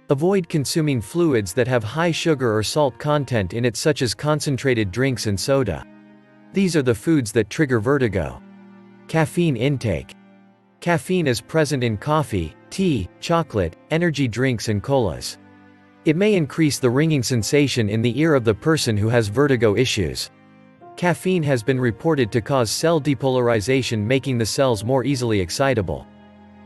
Avoid consuming fluids that have high sugar or salt content in it, such as concentrated drinks and soda. These are the foods that trigger vertigo. Caffeine intake. Caffeine is present in coffee, tea, chocolate, energy drinks and colas. It may increase the ringing sensation in the ear of the person who has vertigo issues. Caffeine has been reported to cause cell depolarization, making the cells more easily excitable.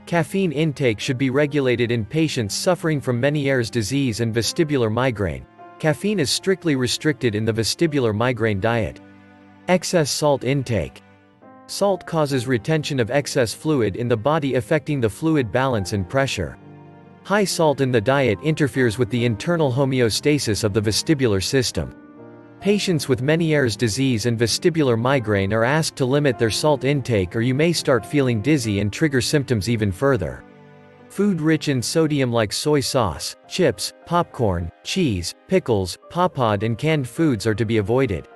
Caffeine intake should be regulated in patients suffering from Meniere's disease and vestibular migraine. Caffeine is strictly restricted in the vestibular migraine diet. Excess salt intake. Salt causes retention of excess fluid in the body, affecting the fluid balance and pressure. High salt in the diet interferes with the internal homeostasis of the vestibular system. Patients with Meniere's disease and vestibular migraine are asked to limit their salt intake, or you may start feeling dizzy and trigger symptoms even further. Food rich in sodium like soy sauce, chips, popcorn, cheese, pickles, popcorn and canned foods are to be avoided.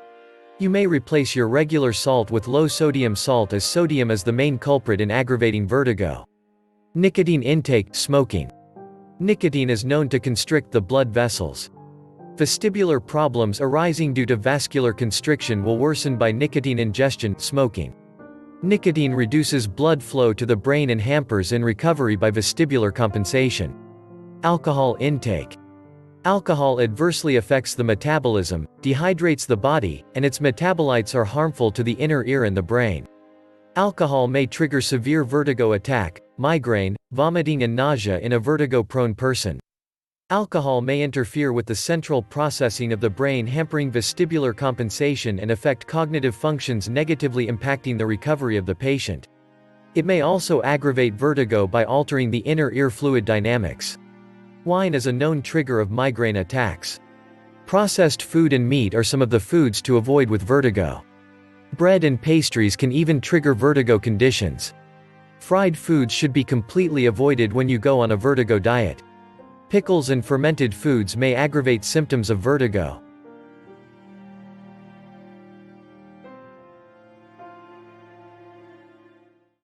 You may replace your regular salt with low-sodium salt, as sodium is the main culprit in aggravating vertigo. Nicotine intake. Smoking. Nicotine is known to constrict the blood vessels. Vestibular problems arising due to vascular constriction will worsen by nicotine ingestion. Smoking. Nicotine reduces blood flow to the brain and hampers in recovery by vestibular compensation. Alcohol intake. Alcohol adversely affects the metabolism, dehydrates the body, and its metabolites are harmful to the inner ear and the brain. Alcohol may trigger severe vertigo attack, migraine, vomiting and nausea in a vertigo-prone person. Alcohol may interfere with the central processing of the brain, hampering vestibular compensation and affect cognitive functions, negatively impacting the recovery of the patient. It may also aggravate vertigo by altering the inner ear fluid dynamics. Wine is a known trigger of migraine attacks. Processed food and meat are some of the foods to avoid with vertigo. Bread and pastries can even trigger vertigo conditions. Fried foods should be completely avoided when you go on a vertigo diet. Pickles and fermented foods may aggravate symptoms of vertigo.